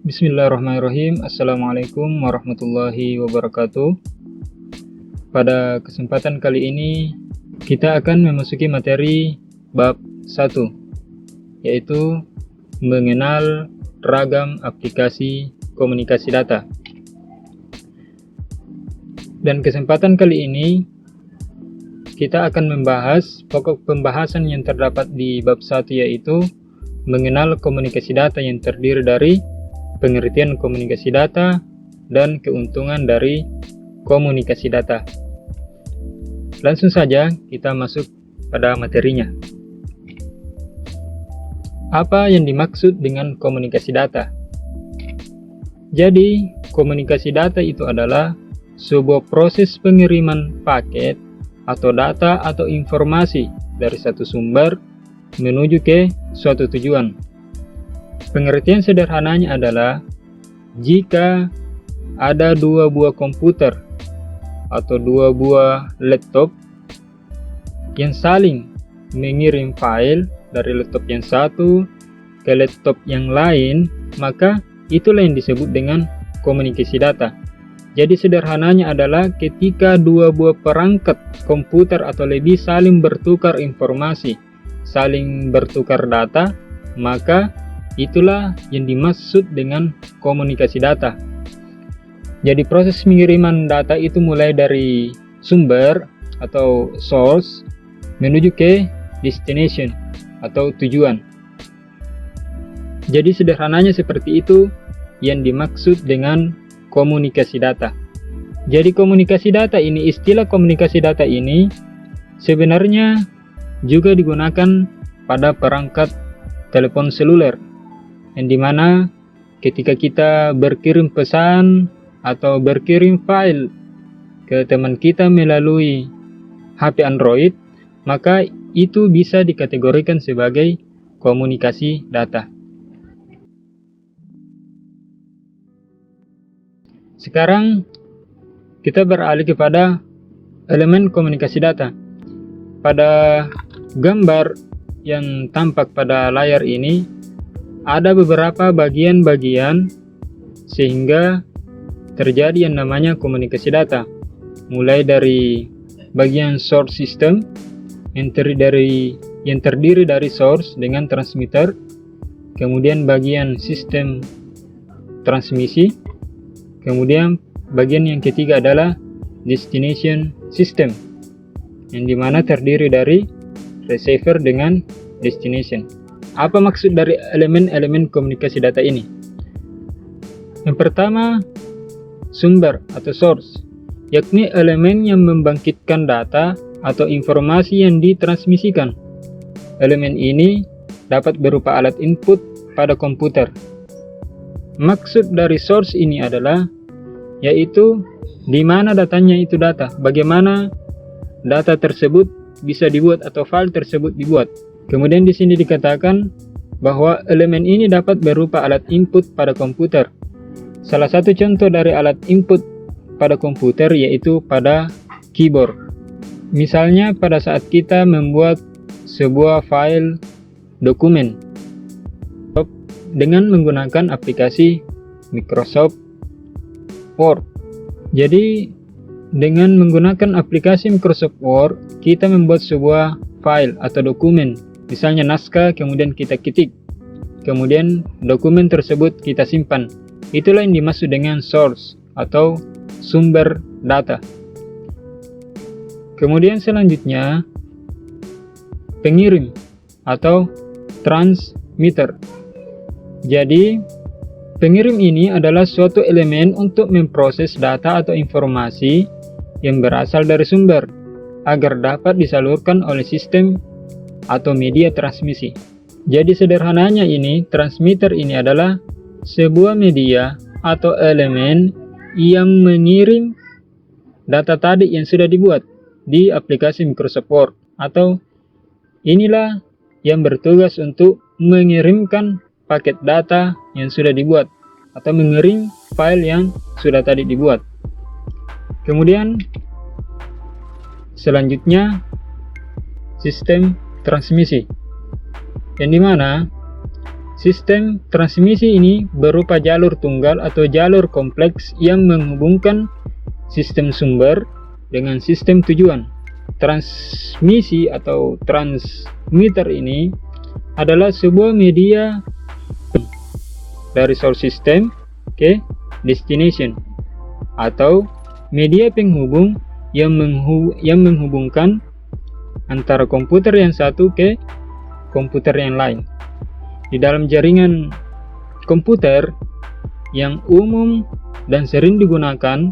Bismillahirrahmanirrahim. Assalamualaikum warahmatullahi wabarakatuh. Pada kesempatan kali ini kita akan memasuki materi bab 1, yaitu mengenal ragam aplikasi komunikasi data. Dan kesempatan kali ini kita akan membahas pokok pembahasan yang terdapat di bab 1, yaitu mengenal komunikasi data yang terdiri dari pengertian komunikasi data dan keuntungan dari komunikasi data. Langsung saja kita masuk pada materinya. Apa yang dimaksud dengan komunikasi data? Jadi, komunikasi data itu adalah sebuah proses pengiriman paket atau data atau informasi dari satu sumber menuju ke suatu tujuan. Pengertian sederhananya adalah jika ada dua buah komputer atau dua buah laptop yang saling mengirim file dari laptop yang satu ke laptop yang lain, maka itulah yang disebut dengan komunikasi data. Jadi sederhananya adalah ketika dua buah perangkat komputer atau lebih saling bertukar informasi, saling bertukar data, maka itulah yang dimaksud dengan komunikasi data. Jadi proses pengiriman data itu mulai dari sumber atau source menuju ke destination atau tujuan. Jadi sederhananya seperti itu yang dimaksud dengan komunikasi data. Jadi komunikasi data ini, istilah komunikasi data ini sebenarnya juga digunakan pada perangkat telepon seluler, yang dimana ketika kita berkirim pesan atau berkirim file ke teman kita melalui HP Android, maka itu bisa dikategorikan sebagai komunikasi data. Sekarang kita beralih kepada elemen komunikasi data. Pada gambar yang tampak pada layar ini ada beberapa bagian-bagian sehingga terjadi yang namanya komunikasi data. Mulai dari bagian source system yang terdiri dari source dengan transmitter, kemudian bagian sistem transmisi, kemudian bagian yang ketiga adalah destination system, yang dimana terdiri dari receiver dengan destination. Apa maksud dari elemen-elemen komunikasi data ini? Yang pertama, sumber atau source, yakni elemen yang membangkitkan data atau informasi yang ditransmisikan. Elemen ini dapat berupa alat input pada komputer. Maksud dari source ini adalah yaitu di mana datanya itu data, bagaimana data tersebut bisa dibuat atau file tersebut dibuat. Kemudian di sini dikatakan bahwa elemen ini dapat berupa alat input pada komputer. Salah satu contoh dari alat input pada komputer yaitu pada keyboard. Misalnya pada saat kita membuat sebuah file dokumen dengan menggunakan aplikasi Microsoft Word. Jadi dengan menggunakan aplikasi Microsoft Word, kita membuat sebuah file atau dokumen, misalnya naskah, kemudian kita ketik, kemudian dokumen tersebut kita simpan. Itulah yang dimaksud dengan source atau sumber data. Kemudian selanjutnya pengirim atau transmitter. Jadi pengirim ini adalah suatu elemen untuk memproses data atau informasi yang berasal dari sumber agar dapat disalurkan oleh sistem atau media transmisi. Jadi sederhananya ini, transmitter ini adalah sebuah media atau elemen yang mengirim data tadi yang sudah dibuat di aplikasi Microsoft Word, atau inilah yang bertugas untuk mengirimkan paket data yang sudah dibuat atau mengirim file yang sudah tadi dibuat. Kemudian selanjutnya sistem transmisi, yang dimana Sistem transmisi ini berupa jalur tunggal atau jalur kompleks yang menghubungkan sistem sumber dengan sistem tujuan. Transmisi atau transmitter ini adalah sebuah media dari source system ke destination, atau media penghubung yang menghubungkan antara komputer yang satu ke komputer yang lain. Di dalam jaringan komputer yang umum dan sering digunakan,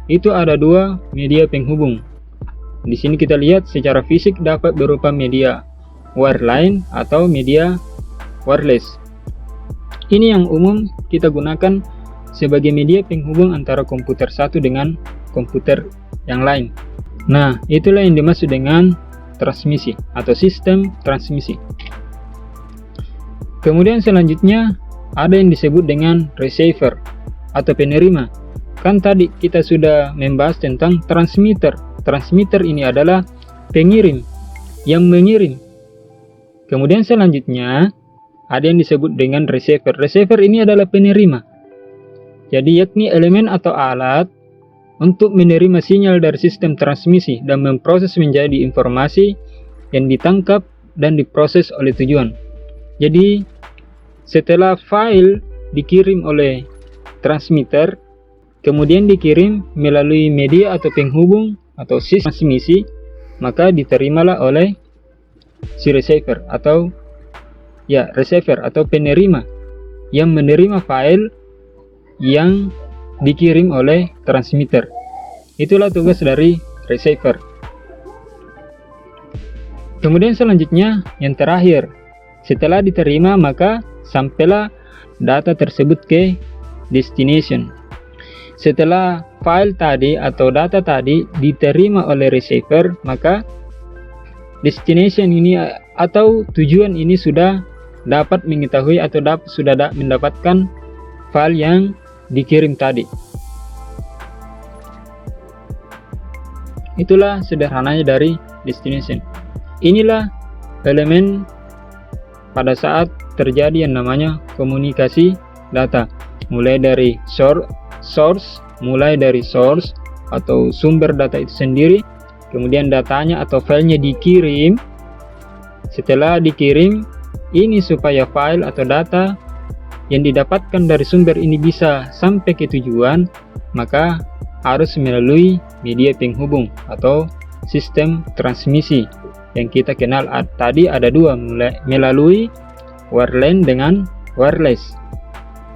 itu ada dua media penghubung. Di sini kita lihat secara fisik dapat berupa media wireline atau media wireless. Ini yang umum kita gunakan sebagai media penghubung antara komputer satu dengan komputer yang lain. Nah, itulah yang dimaksud dengan transmisi atau sistem transmisi. Kemudian selanjutnya ada yang disebut dengan receiver atau penerima. Kan tadi kita sudah membahas tentang transmitter. Transmitter ini adalah pengirim yang mengirim. Kemudian selanjutnya ada yang disebut dengan receiver. Receiver ini adalah penerima. Jadi yakni elemen atau alat untuk menerima sinyal dari sistem transmisi dan memproses menjadi informasi yang ditangkap dan diproses oleh tujuan. Jadi setelah file dikirim oleh transmitter, kemudian dikirim melalui media atau penghubung atau sistem transmisi, maka diterimalah oleh si receiver atau penerima yang menerima file yang dikirim oleh transmitter. Itulah tugas dari receiver. Kemudian selanjutnya yang terakhir, setelah diterima maka sampailah data tersebut ke destination. Setelah file tadi atau data tadi diterima oleh receiver, maka destination ini atau tujuan ini sudah dapat mengetahui atau sudah mendapatkan file yang dikirim tadi. Itulah sederhananya dari destination. Inilah elemen pada saat terjadi yang namanya komunikasi data, mulai dari source atau sumber data itu sendiri, kemudian datanya atau filenya dikirim. Setelah dikirim ini, supaya file atau data yang didapatkan dari sumber ini bisa sampai ke tujuan, maka harus melalui media penghubung atau sistem transmisi yang kita kenal tadi ada dua, melalui wireline dengan wireless.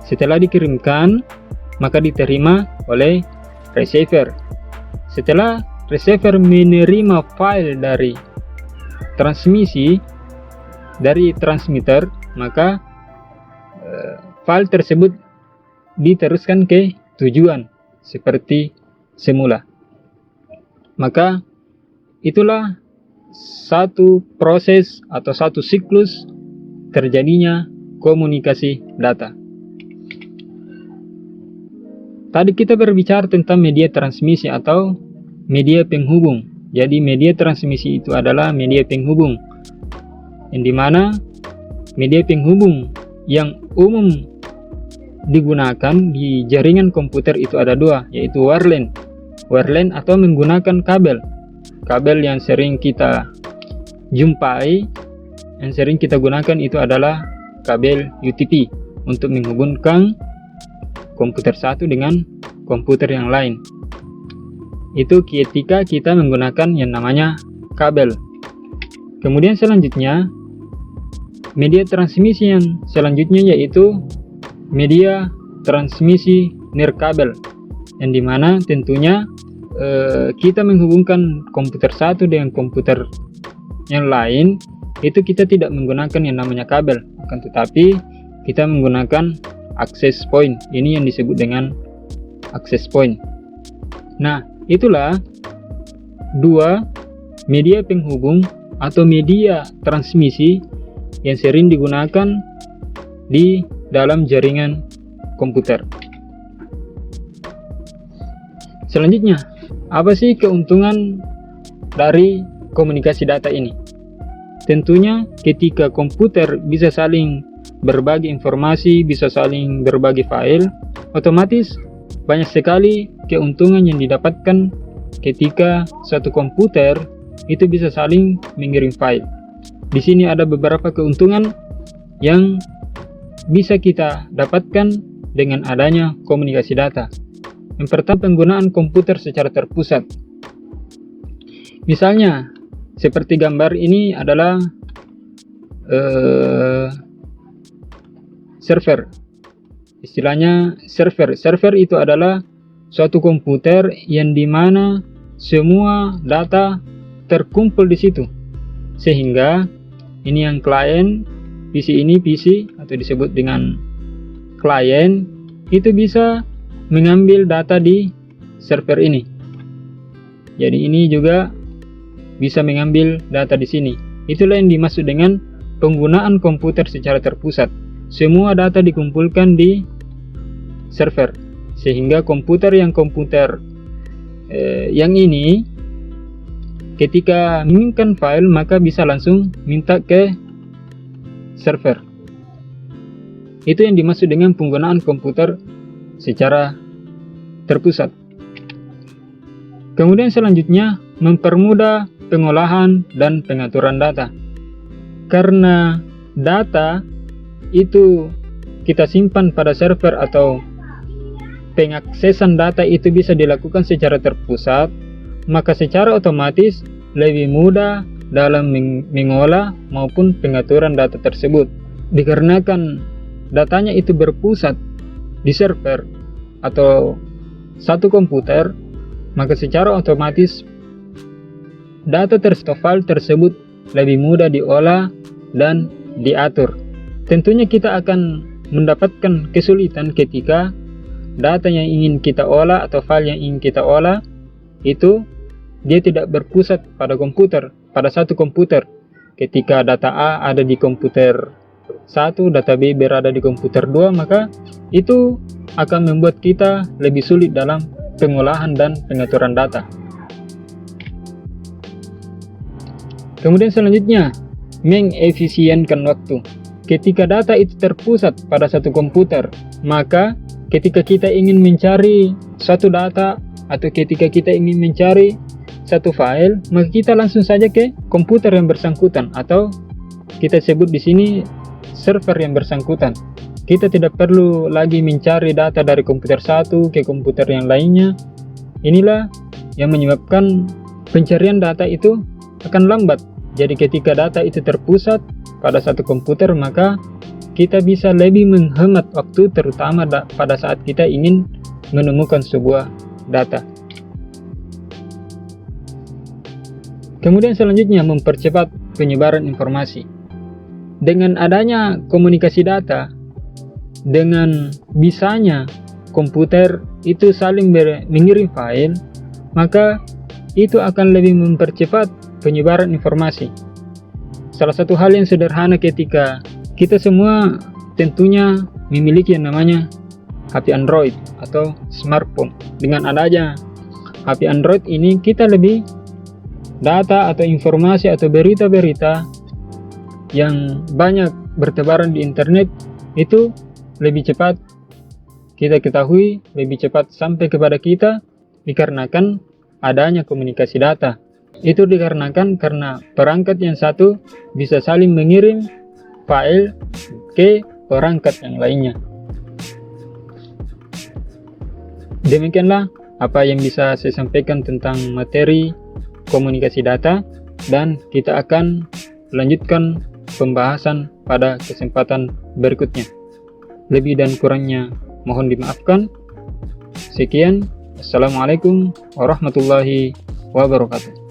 Setelah dikirimkan, maka diterima oleh receiver. Setelah receiver menerima file dari transmisi dari transmitter, maka file tersebut diteruskan ke tujuan seperti semula. Maka itulah satu proses atau satu siklus terjadinya komunikasi data. Tadi kita berbicara tentang media transmisi atau media penghubung. Jadi media transmisi itu adalah media penghubung, yang dimana media penghubung yang umum digunakan di jaringan komputer itu ada dua, yaitu wireline atau menggunakan kabel yang sering kita jumpai, yang sering kita gunakan itu adalah kabel UTP untuk menghubungkan komputer satu dengan komputer yang lain. Itu ketika kita menggunakan yang namanya kabel. Kemudian selanjutnya media transmisi yang selanjutnya yaitu media transmisi nirkabel, yang dimana tentunya kita menghubungkan komputer satu dengan komputer yang lain, itu kita tidak menggunakan yang namanya kabel, akan tetapi kita menggunakan access point. Ini yang disebut dengan access point. Nah, itulah dua media penghubung atau media transmisi yang sering digunakan di dalam jaringan komputer. Selanjutnya, apa sih keuntungan dari komunikasi data ini? Tentunya ketika komputer bisa saling berbagi informasi, bisa saling berbagi file, otomatis banyak sekali keuntungan yang didapatkan ketika satu komputer itu bisa saling mengirim file. Di sini ada beberapa keuntungan yang bisa kita dapatkan dengan adanya komunikasi data. Yang pertama, penggunaan komputer secara terpusat. Misalnya, seperti gambar ini adalah server. Istilahnya server. Server itu adalah suatu komputer yang dimana semua data terkumpul di situ. Sehingga ini yang klien, PC ini PC atau disebut dengan klien, itu bisa mengambil data di server ini. Jadi ini juga bisa mengambil data di sini. Itulah yang dimaksud dengan penggunaan komputer secara terpusat. Semua data dikumpulkan di server, sehingga komputer yang ini ketika menginginkan file maka bisa langsung minta ke server. Itu yang dimaksud dengan penggunaan komputer secara terpusat. Kemudian selanjutnya, mempermudah pengolahan dan pengaturan data. Karena data itu kita simpan pada server atau pengaksesan data itu bisa dilakukan secara terpusat, maka secara otomatis lebih mudah dalam mengolah maupun pengaturan data tersebut. Dikarenakan datanya itu berpusat di server atau satu komputer, maka secara otomatis data file tersebut lebih mudah diolah dan diatur. Tentunya kita akan mendapatkan kesulitan ketika data yang ingin kita olah atau file yang ingin kita olah itu dia tidak berpusat pada satu komputer. Ketika data A ada di komputer 1, data B berada di komputer 2, maka itu akan membuat kita lebih sulit dalam pengolahan dan pengaturan data. Kemudian selanjutnya, mengefisienkan waktu. Ketika data itu terpusat pada satu komputer, maka ketika kita ingin mencari suatu data atau ketika kita ingin mencari satu file, maka kita langsung saja ke komputer yang bersangkutan atau kita sebut di sini server yang bersangkutan. Kita tidak perlu lagi mencari data dari komputer satu ke komputer yang lainnya. Inilah yang menyebabkan pencarian data itu akan lambat. Jadi ketika data itu terpusat pada satu komputer, maka kita bisa lebih menghemat waktu, terutama pada saat kita ingin menemukan sebuah data. Kemudian selanjutnya, mempercepat penyebaran informasi. Dengan adanya komunikasi data, dengan bisanya komputer itu saling mengirim file, maka itu akan lebih mempercepat penyebaran informasi. Salah satu hal yang sederhana ketika kita semua tentunya memiliki yang namanya HP Android atau smartphone. Dengan adanya HP Android ini, kita lebih data atau informasi atau berita-berita yang banyak bertebaran di internet itu lebih cepat kita ketahui, lebih cepat sampai kepada kita dikarenakan adanya komunikasi data. Itu dikarenakan karena perangkat yang satu bisa saling mengirim file ke perangkat yang lainnya. Demikianlah apa yang bisa saya sampaikan tentang materi komunikasi data, dan kita akan lanjutkan pembahasan pada kesempatan berikutnya. Lebih dan kurangnya mohon dimaafkan. Sekian, assalamualaikum warahmatullahi wabarakatuh.